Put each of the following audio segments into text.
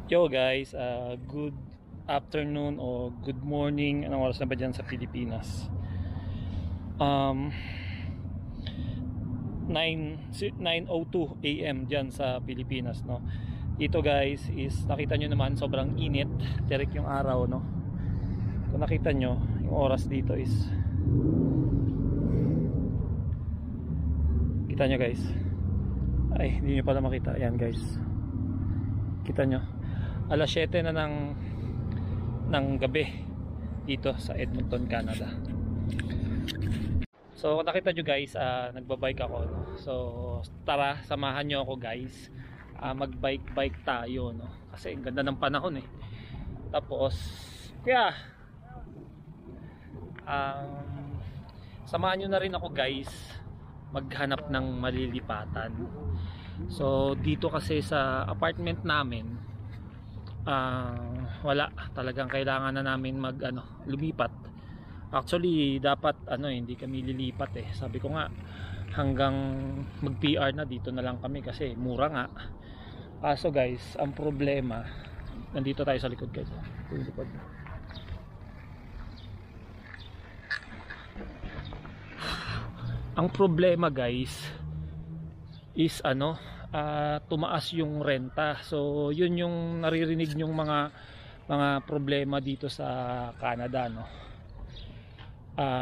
Yo guys, good afternoon o good morning. Anong oras na ba dyan sa Pilipinas? 9:02 AM dyan sa Pilipinas, no? Ito guys is, nakita nyo naman, sobrang init. Tirik yung araw, no? Kung nakita nyo, yung oras dito is, kita nyo guys, ay hindi nyo pala makita. Ayan guys, kita nyo, alas 7 na ng gabi dito sa Edmonton, Canada. So kung nakita nyo guys, nagbabike ako, no? So tara, samahan nyo ako guys, magbike tayo, no? Kasi ang ganda ng panahon eh. Tapos kaya samahan nyo na rin ako guys maghanap ng malilipatan. So dito kasi sa apartment namin, wala, talagang kailangan na namin lumipat. Actually dapat hindi kami lilipat eh. Sabi ko nga hanggang mag PR na dito na lang kami kasi mura nga. Kaso guys, ang problema, nandito tayo sa likod guys. Ang problema guys is tumaas yung renta. So yun yung naririnig yung mga problema dito sa Canada, no?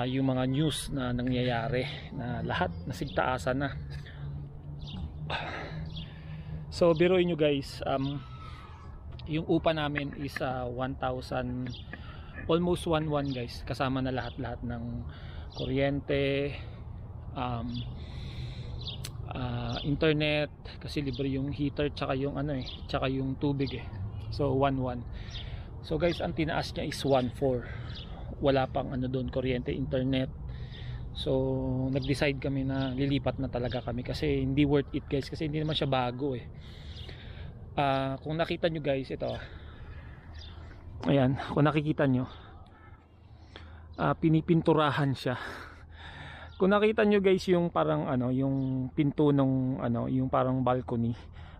Yung mga news na nangyayari na lahat nasigtaasan na. So biruin nyo guys, yung upa namin is 1,000, almost 1,100 guys, kasama na lahat ng kuryente, internet, kasi libre yung heater tsaka yung tsaka yung tubig eh. So 1,100. So guys, ang tinaas niya is 1,400. Wala pang doon, kuryente, internet. So nag-decide kami na lilipat na talaga kami kasi hindi worth it guys, kasi hindi naman siya bago eh. Kung nakita nyo guys, ito ayan, kung nakikita nyo, pinipinturahan siya. Kung nakita nyo guys yung parang yung pinto nung yung parang balcony,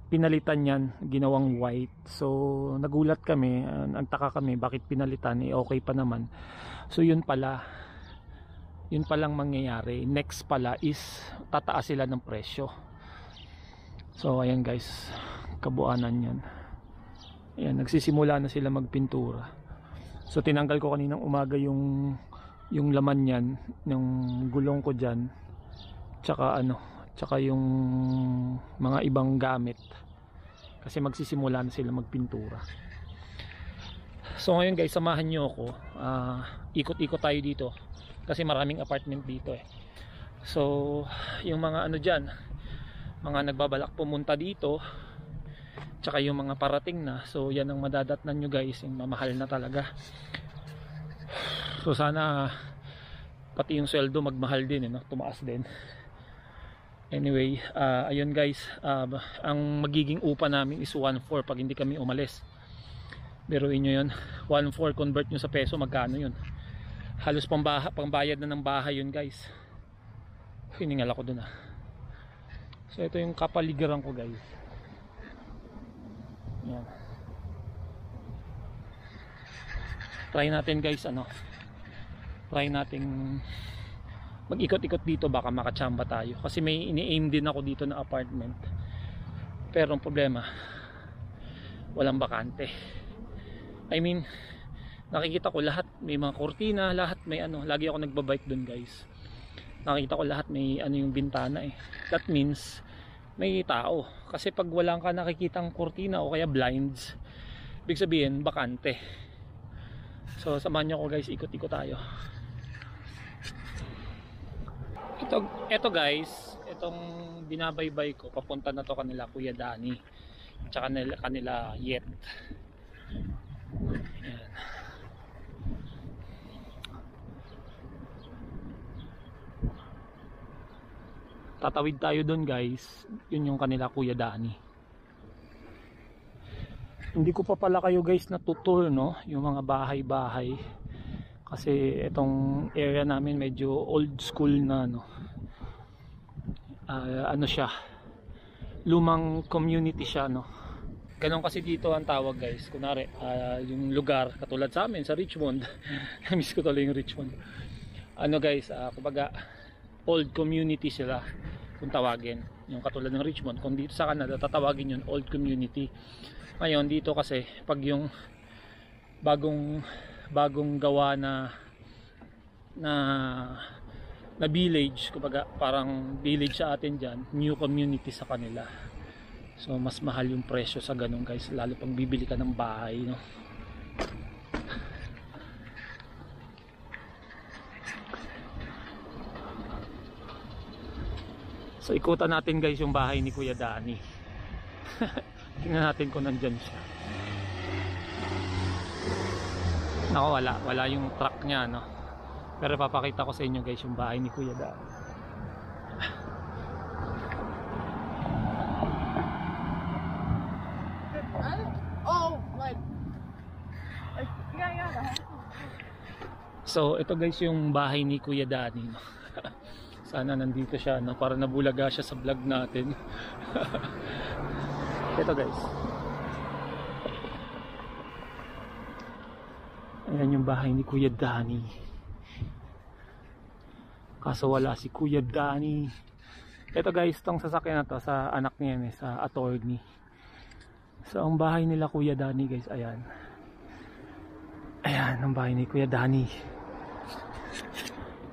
pinalitan yan, ginawang white. So nagulat kami, nagtaka kami bakit pinalitan, okay pa naman. So yun palang mangyayari. Next pala is tataas sila ng presyo. So ayan guys, kabuanan yan. Ayan, nagsisimula na sila magpintura. So tinanggal ko kaninang umaga yung laman niyan, yung gulong ko diyan, tsaka yung mga ibang gamit, kasi magsisimula na sila magpintura. So ngayon guys, samahan nyo ako, ikot-ikot tayo dito kasi maraming apartment dito eh. So yung mga dyan, mga nagbabalak pumunta dito, tsaka yung mga parating na, so yan ang madadatnan nyo guys, yung mamahal na talaga. So sana pati yung sweldo magmahal din tumaas din. Anyway, ayun guys, ang magiging upa namin is 1,400 pag hindi kami umalis. Biruin nyo yun, 1,400 convert nyo sa peso, magkano yun? Halos pambayad na ng bahay yun guys. Hiningal ako dun So ito yung kapaligiran ko guys. Yan. Try natin guys, try nating mag-ikot-ikot dito, baka makachamba tayo kasi may ini-aim din ako dito na apartment, pero ang problema walang bakante. I mean, nakikita ko lahat may mga kurtina, lahat may lagi ako nagbabike dun guys, nakikita ko lahat may yung bintana eh. That means may tao, kasi pag walang ka nakikitang kurtina o kaya blinds, ibig sabihin bakante. So samahan nyo ako guys, ikot-ikot tayo. Ito guys, itong binabaybay ko, papunta na to kanila Kuya Danny, tsaka kanila Yet. Ayan. Tatawid tayo doon guys, yun yung kanila Kuya Danny. Hindi ko pa pala kayo guys natutour yung mga bahay-bahay, kasi itong area namin medyo old school na siya, lumang community siya Ganon kasi dito ang tawag guys. Kunwari, yung lugar katulad sa amin sa Richmond. Miss ko tuloy yung Richmond. Ano guys, kumbaga old community sila kung tawagin. Yung katulad ng Richmond. Kung dito sa Canada tatawagin yun old community. Ngayon dito kasi pag yung bagong gawa na village, kumbaga parang village sa atin dyan, new community sa kanila. So mas mahal yung presyo sa ganun guys, lalo pag bibili ka ng bahay, no? So ikutan natin guys yung bahay ni Kuya Danny. Tingnan natin kung nandyan siya. Nako, wala yung truck niya, no? Pero papakita ko sa inyo guys yung bahay ni Kuya Danny. So ito guys yung bahay ni Kuya Danny, no? Sana nandito siya, no? Para nabulaga siya sa vlog natin. Ito guys, ayan yung bahay ni Kuya Danny. Kaso wala si Kuya Danny. Ito guys, tong sasakyan na to sa anak niya, sa attorney. So ang bahay nila Kuya Danny guys, ayan. Ayan ang bahay ni Kuya Danny.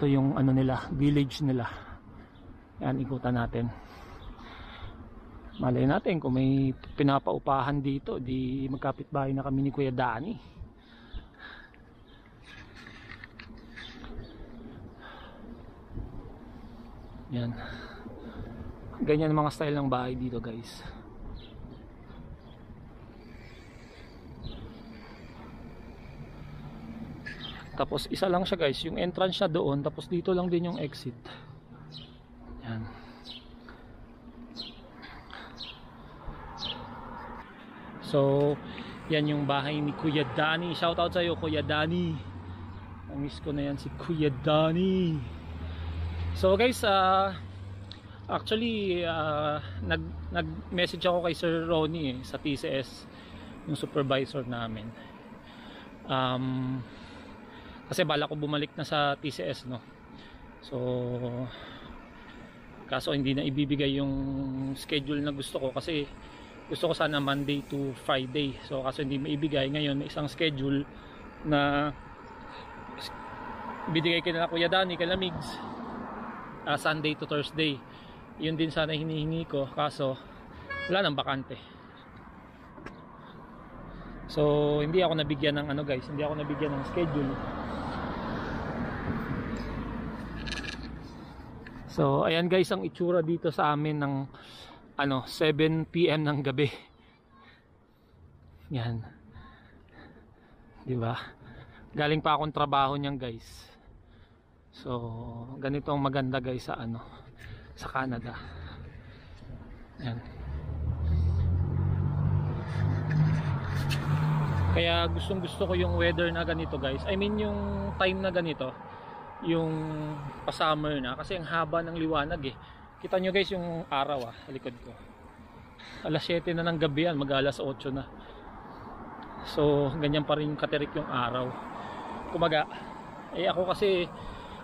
Ito yung ano nila, village nila. Ayan, ikutan natin. Malay natin kung may pinapaupahan dito, di magkapit-bahay na kami ni Kuya Danny. Yan. Ganyan mga style ng bahay dito guys. Tapos isa lang siya guys, yung entrance siya doon, tapos dito lang din yung exit. Yan. So yan yung bahay ni Kuya Danny. Shoutout sa iyo Kuya Danny. Namiss ko na yan si Kuya Danny. So guys, actually nag-message ako kay Sir Ronnie sa TCS, yung supervisor namin. Kasi bala ko bumalik na sa TCS, no. So kaso hindi na ibibigay yung schedule na gusto ko, kasi gusto ko sana Monday to Friday. So kaso hindi maibigay. Ngayon may isang schedule na binigay kina Kuya Danny, kay Migs, Sunday to Thursday. Yun din sana hinihingi ko, kaso wala nang bakante. So hindi ako nabigyan ng ano guys, hindi ako nabigyan ng schedule. So ayan guys ang itsura dito sa amin ng 7 PM ng gabi. Yan. 'Di ba? Galing pa akong trabaho niyan guys. So ganito ang maganda guys sa sa Canada. Yan. Kaya gustong gusto ko yung weather na ganito guys. I mean yung time na ganito, yung pa-summer na, kasi ang haba ng liwanag eh. Kita nyo guys yung araw sa likod ko. Alas 7 na ng gabi yan, mag-alas 8 na. So ganyan pa rin katirik yung araw. Kumaga, ako kasi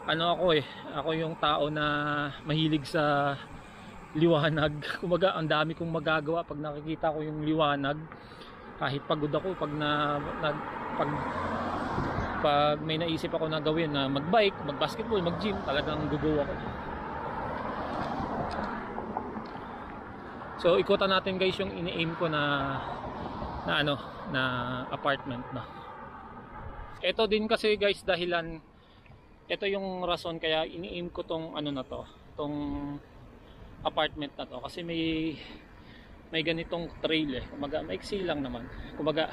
ako yung tao na mahilig sa liwanag. Kumaga ang dami kong magagawa pag nakikita ko yung liwanag. Kahit pagod ako, pag may naisip ako na gawin, na magbike, magbasketball, mag-gym, talagang gugo ako. So ikutan natin guys yung ini-aim ko na apartment na. Ito din kasi guys dahilan, ito yung rason kaya ini-aim ko tong tong apartment na to, kasi may ganitong trail kumaga maiksi lang naman. Kumaga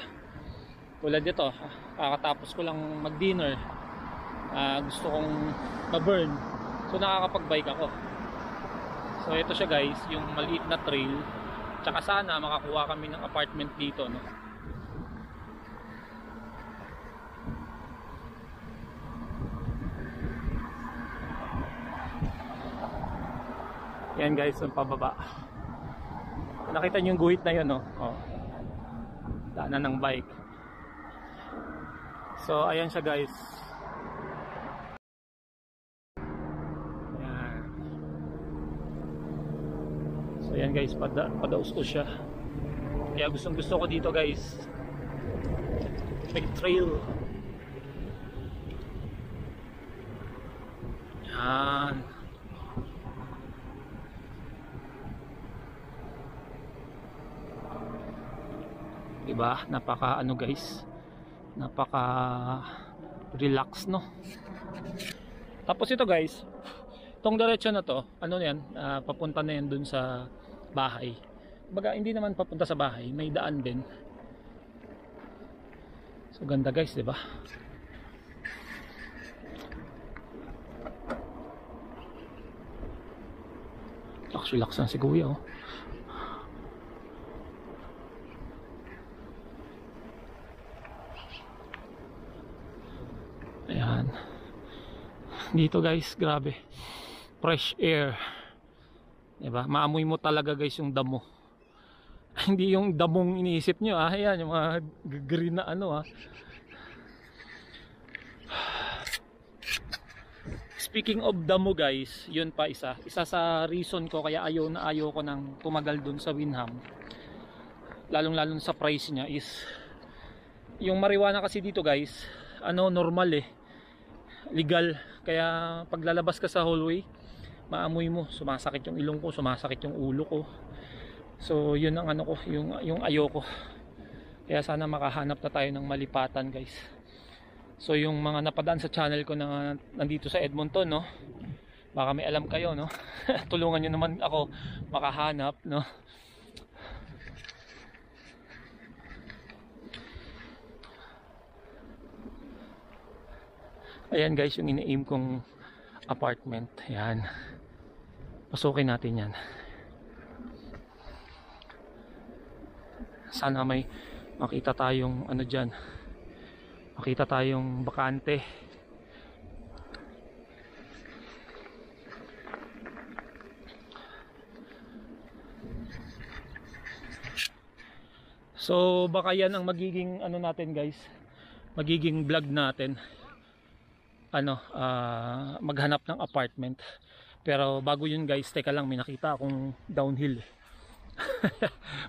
tulad dito, kakatapos ko lang mag-dinner, gusto kong ma-burn, so nakakapag-bike ako. So ito siya guys, yung maliit na trail. Tsaka sana makakuha kami ng apartment dito, no. Yan guys, ang pababa. Nakita niyo yung guhit na yun, no? Oh. daanan ng bike. So ayan siya guys. Ayan. So ayan guys, padaus-us siya. Kaya gustong gusto ko dito guys. May trail. Ayan. Diba? Napaka ano guys, napaka relax, no? Tapos ito guys, itong diretso na to, ano yan, papunta na yan dun sa bahay. Baga hindi naman papunta sa bahay, may daan din. So ganda guys, diba? Relax lang si kuya, oh. Ayan. Dito guys, grabe. Fresh air. Diba? Maamoy mo talaga guys yung damo. Hindi yung damong iniisip nyo, ah. Ayan, yung mga green na ano, ah. Speaking of damo guys, yun pa isa sa reason ko kaya ayaw ko nang tumagal dun sa Windham, lalong sa price nya is yung marijuana kasi dito guys, ano, normal eh, legal. Kaya paglalabas ka sa hallway, maamoy mo, sumasakit yung ilong ko, sumasakit yung ulo ko. So yun ang ano ko, yung ayoko. Kaya sana makahanap na tayo ng malipatan guys. So yung mga napadaan sa channel ko na nandito sa Edmonton, no, baka may alam kayo, no. Tulungan nyo naman ako makahanap, no. Ayan guys, yung ina-aim kong apartment. Ayan, pasukin natin yan. Sana may makita tayong ano dyan, makita tayong bakante. So baka yan ang magiging ano natin guys, magiging vlog natin, ano, maghanap ng apartment. Pero bago yun guys, teka lang, may nakita akong downhill.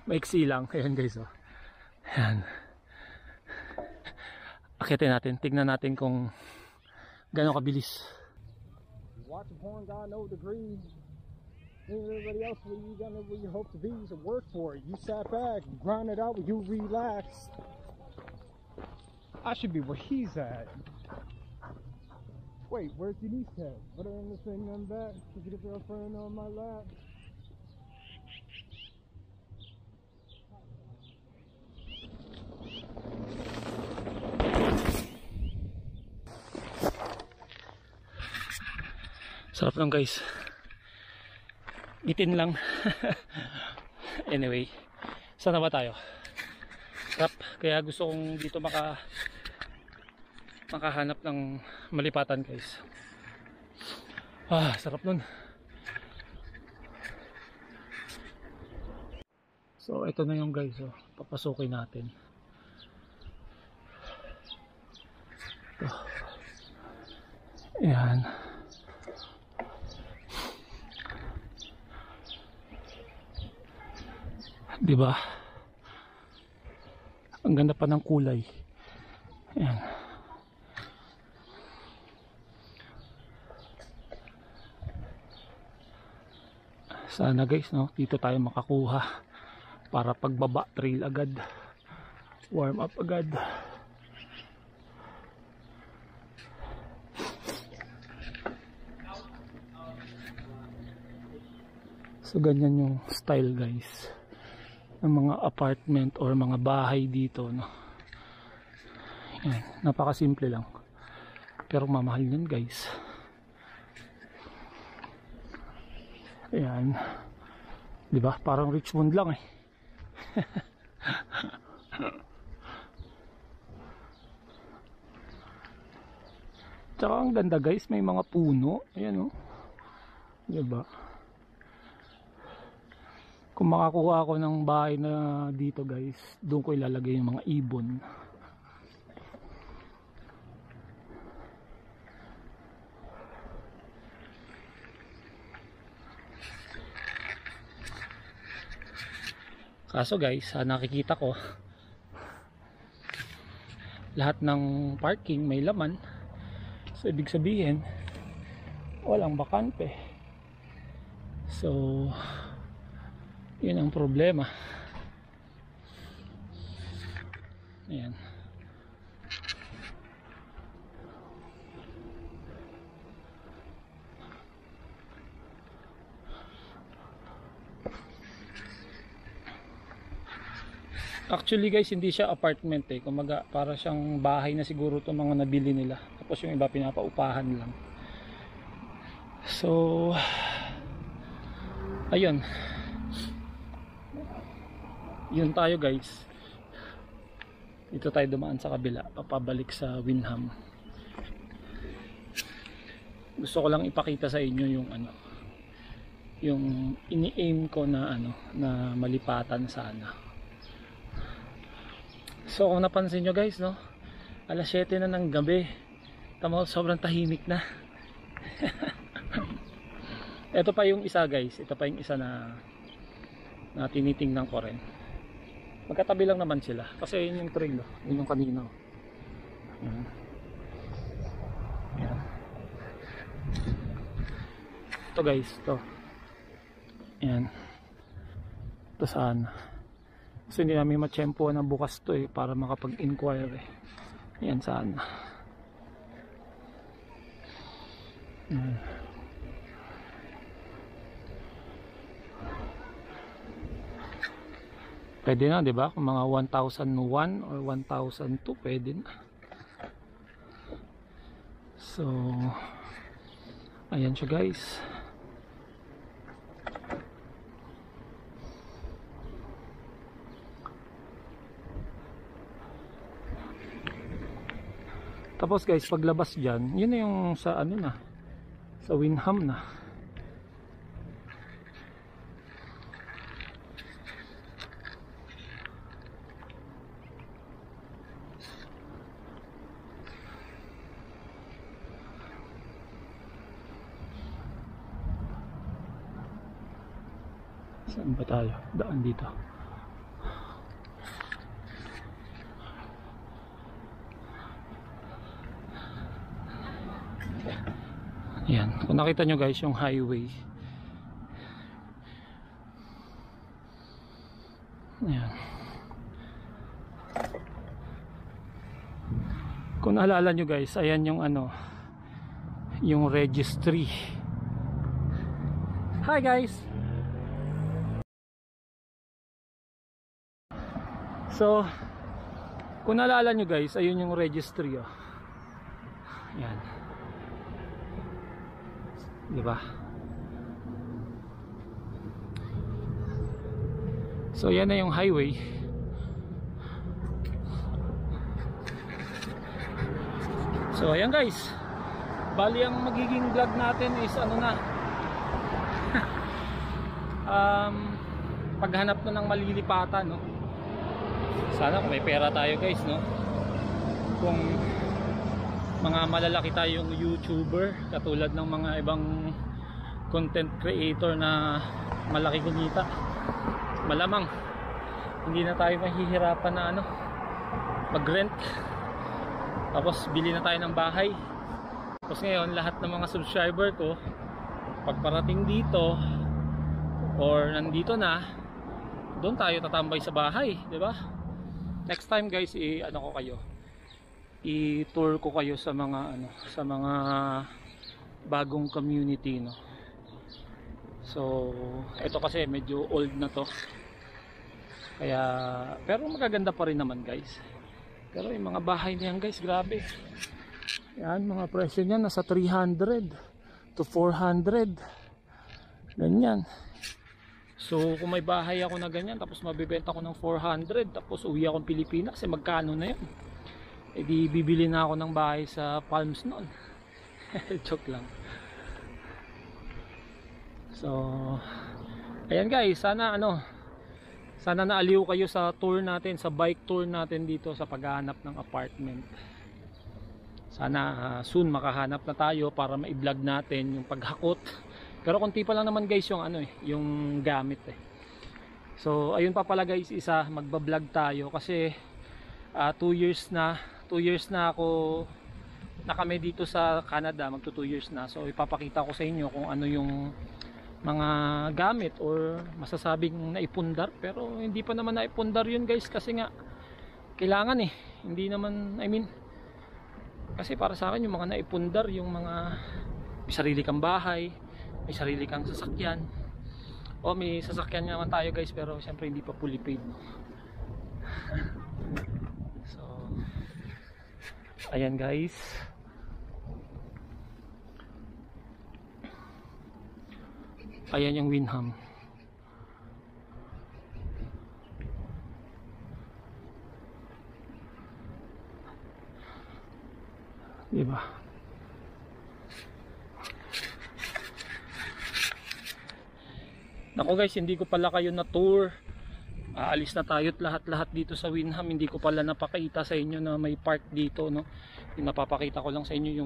Maiksi lang. Ayan guys, oh. Ayan. Akitin natin, tignan natin kung gano'ng kabilis. Watch the porn guy, know the green. Everybody else, where you got where you hope to be, so work for it. You sat back, grind it out, you relax. I should be where he's at. Wait, where's Denise at? Put her in the thing and back to get a girlfriend on my lap. Sarap lang guys, itin lang. Anyway, saan na ba tayo? Sarap, kaya gusto kong dito makahanap ng malipatan guys. Sarap nun. So ito na yung guys, oh, papasukin natin. Ito. Ayan. Diba? Ang ganda pa ng kulay. Ayan. Sana guys, no, dito tayo makakuha para pagbaba trail agad, warm up agad. So ganyan yung style guys ng mga apartment or mga bahay dito, no. Yan, napakasimple lang pero mamahal yun guys. Ayan, diba? Parang Richmond lang eh. Tsaka ang ganda guys, may mga puno. Ayan, oh, diba? Kung makakuha ako ng bahay na dito guys, doon ko ilalagay yung mga ibon. Kaso guys, nakikita ko lahat ng parking may laman. So ibig sabihin walang bakante. So yun ang problema. Ayan. Actually guys, hindi siya apartment eh. Kumaga para siyang bahay na siguro itong mga nabili nila. Tapos yung iba pinapaupahan lang. So ayun. Yun tayo guys. Dito tayo dumaan sa kabila, papabalik sa Windham. Gusto ko lang ipakita sa inyo yung ano, yung ini-aim ko na ano, na malipatan sana. So kung napansin nyo guys, no, alas 7 na ng gabi. Tama, sobrang tahimik na. Ito pa yung isa guys, ito pa yung isa na tinitingnan ko rin. Magkatabi lang naman sila kasi yun yung trail, yun yung kanina. Ayan. Ayan. Ito guys, ito. Ayan. Ito saan. Kasi hindi namin matsyempo na bukas to eh, para makapag-inquire eh. Ayan saan. Ayan. Pwede na, di ba? Kung mga 1,001 or 1,002, pwede na. So, ayan siya guys. Tapos guys, paglabas dyan, yun na yung sa ano na, sa Windham na. Saan ba tayo? Daan dito. Yan, kung nakita nyo guys yung highway. Yan. Kung naalala nyo guys, ayan yung ano, yung registry. Hi guys. So kung naalala nyo guys, ayun yung registry oh. Yan. Diba? So yan na yung highway. So ayan guys, bali ang magiging vlog natin is ano na paghanap na ng malilipatan, no? Sana kung may pera tayo guys, no? Kung mga malalaki tayong YouTuber katulad ng mga ibang content creator na malaki kumita, malamang hindi na tayo mahihirapan na ano, mag-rent, tapos bili na tayo ng bahay. Tapos ngayon lahat ng mga subscriber ko pagparating dito or nandito na, doon tayo tatambay sa bahay, di ba? Next time guys, ano ko kayo, i-tour ko kayo sa mga ano, sa mga bagong community, no. So ito kasi medyo old na to, kaya pero magaganda pa rin naman guys. Pero yung mga bahay niyan guys, grabe. Yan, mga presyo niyan nasa 300 to 400 ganyan. So kung may bahay ako na ganyan tapos mabibenta ko ng 400 tapos uwi akong Pilipinas, kasi magkano na yun? E di bibili na ako ng bahay sa Palms noon. Joke lang. So Ayan guys, sana naaliw kayo sa tour natin, sa bike tour natin dito sa paghahanap ng apartment. Sana soon makahanap na tayo para ma-vlog natin yung paghakot. Pero konti pa lang naman guys yung yung gamit eh. So ayun pa pala guys, magba-vlog tayo kasi 2 years na ako na kami dito sa Canada, magto 2 years na. So ipapakita ko sa inyo kung ano yung mga gamit or masasabing naipundar, pero hindi pa naman naipundar yun guys, kasi nga kailangan hindi naman, kasi para sa akin yung mga naipundar, yung mga may sarili kang bahay, may sarili kang sasakyan, may sasakyan naman tayo guys, pero syempre hindi pa fully paid, no? So ayan guys, ayan yung Windham. Diba? Nako guys, hindi ko pala kayo na tour. Aalis na tayo't lahat dito sa Windham. Hindi ko pala napakita sa inyo na may park dito, no? Yung napapakita ko lang sa inyo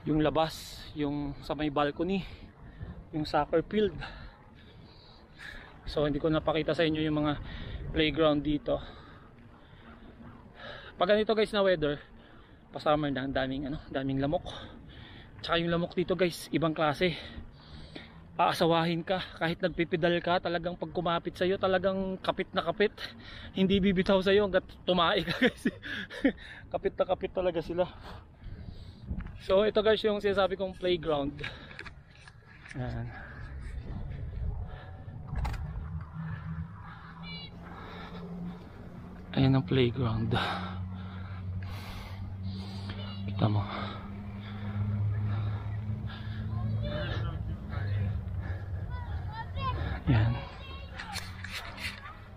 yung labas, yung sa may balcony, yung soccer field. So hindi ko napakita sa inyo yung mga playground dito. Pag ganito guys na weather, pa-summer na, daming lamok. Tsaka yung lamok dito guys, ibang klase. Aasawahin ka kahit nagpipedal ka, talagang pag kumapit sa iyo, talagang kapit na kapit. Hindi bibitaw sa iyo hangga't tumae ka guys. Kapit na kapit talaga sila. So ito guys yung sinasabi kong playground. Ayan. Ayan ang playground. Kita mo. Ayan.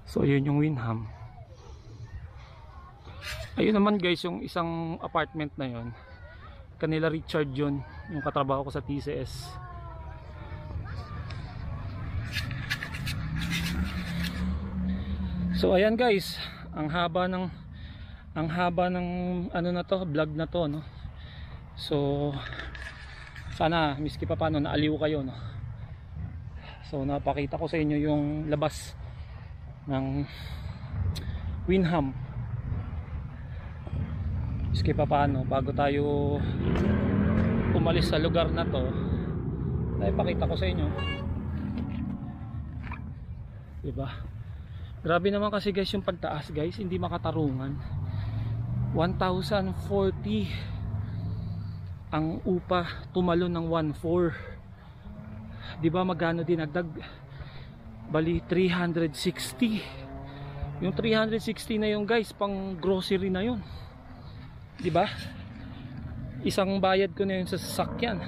So yun yung Windham. Ayun naman guys yung isang apartment na yun, kanila Richard yun, yung katrabaho ko sa TCS. So ayan guys, ang haba ng vlog na to, no. So sana miski pa paano naaliw kayo, no. So napakita ko sa inyo yung labas ng Windham. Miski pa paano, bago tayo umalis sa lugar na to, napakita ko sa inyo, diba? Grabe naman kasi guys yung pagtaas guys, hindi makatarungan. 1,040 ang upa, tumalo ng 1,400. Diba magkano dinagdag? Bali 360. Yung 360 na yung guys, pang grocery na yun, diba? Isang bayad ko na yun sa sasakyan.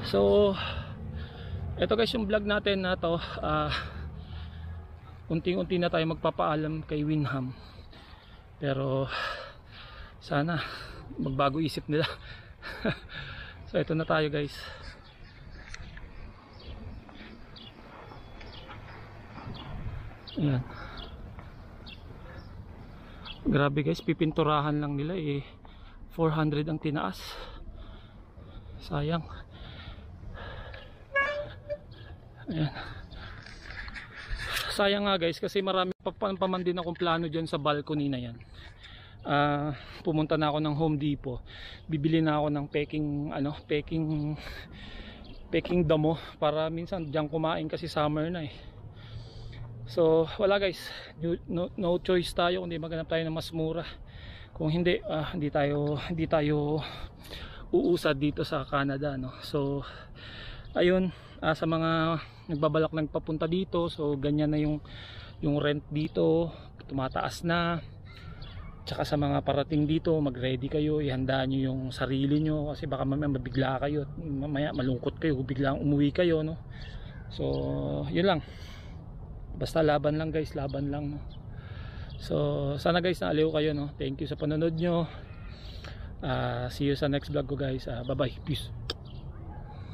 So ito guys yung vlog natin na to. Unti-unti na tayo magpapaalam kay Windham, pero sana magbago isip nila. So ito na tayo guys. Ayan. Grabe guys, pipinturahan lang nila 400 ang tinaas. Sayang. Ayan. Sayang nga guys, kasi marami pa man din akong plano dyan sa balcony na yan. Pumunta na ako ng Home Depot, bibili na ako ng peking damo para minsan diyan kumain kasi summer na So wala guys, no choice tayo kundi maghanap tayo ng mas mura. Kung hindi hindi tayo uusad dito sa Canada, no. So ayun, sa mga nagbabalak nagpapunta dito, so ganyan na yung rent dito, tumataas na. Tsaka sa mga parating dito, mag-ready kayo, ihanda nyo yung sarili nyo, kasi baka mamaya mabigla kayo, mamaya malungkot kayo, biglang umuwi kayo, no. So yun lang, basta laban lang guys, laban lang, no. So sana guys naaliw kayo, no. Thank you sa panonood nyo. See you sa next vlog ko guys. Bye bye, peace.